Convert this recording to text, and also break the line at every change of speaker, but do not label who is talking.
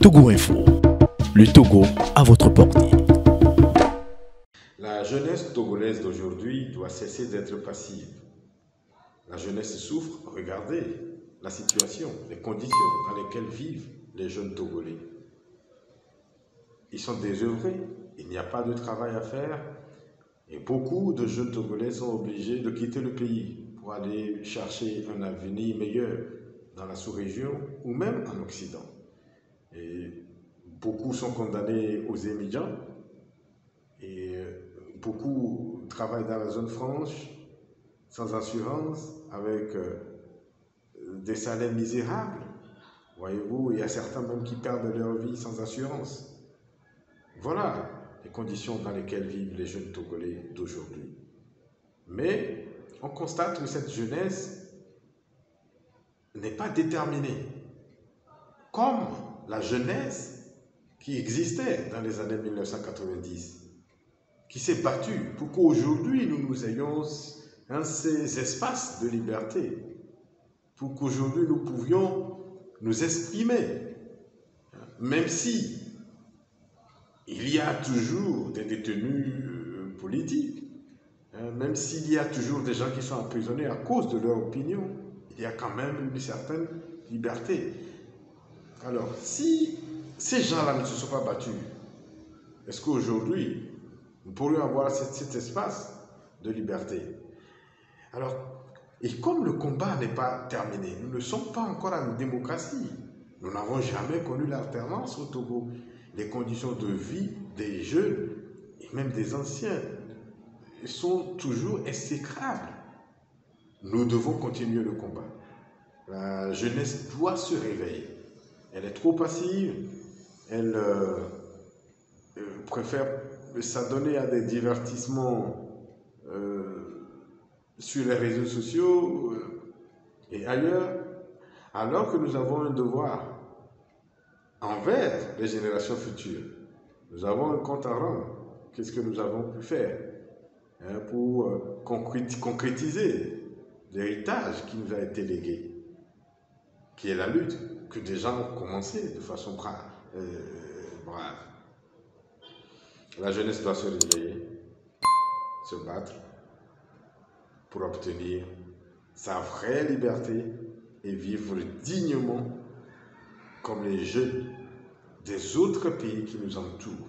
Togo Info, le Togo à votre portée.
La jeunesse togolaise d'aujourd'hui doit cesser d'être passive. La jeunesse souffre, regardez la situation, les conditions dans lesquelles vivent les jeunes Togolais. Ils sont désœuvrés, il n'y a pas de travail à faire et beaucoup de jeunes Togolais sont obligés de quitter le pays pour aller chercher un avenir meilleur dans la sous-région ou même en Occident. Et beaucoup sont condamnés aux émigrants et beaucoup travaillent dans la zone franche sans assurance avec des salaires misérables. Voyez-vous, il y a certains même qui perdent leur vie sans assurance. Voilà les conditions dans lesquelles vivent les jeunes Togolais d'aujourd'hui. Mais on constate que cette jeunesse n'est pas déterminée, comme la jeunesse qui existait dans les années 1990, qui s'est battue pour qu'aujourd'hui nous ayons ces espaces de liberté, pour qu'aujourd'hui nous pouvions nous exprimer, même si il y a toujours des détenus politiques, même s'il y a toujours des gens qui sont emprisonnés à cause de leur opinion, il y a quand même une certaine liberté. Alors, si ces gens-là ne se sont pas battus, est-ce qu'aujourd'hui, nous pourrions avoir cet espace de liberté? Alors, et comme le combat n'est pas terminé, nous ne sommes pas encore en démocratie. Nous n'avons jamais connu l'alternance au Togo. Les conditions de vie des jeunes et même des anciens sont toujours exécrables. Nous devons continuer le combat. La jeunesse doit se réveiller. Elle est trop passive. Elle préfère s'adonner à des divertissements sur les réseaux sociaux et ailleurs, alors que nous avons un devoir envers les générations futures. Nous avons un compte à rendre. Qu'est-ce que nous avons pu faire pour concrétiser l'héritage qui nous a été légué, qui est la lutte que des gens ont commencé de façon brave. La jeunesse doit se réveiller, se battre pour obtenir sa vraie liberté et vivre dignement comme les jeunes des autres pays qui nous entourent.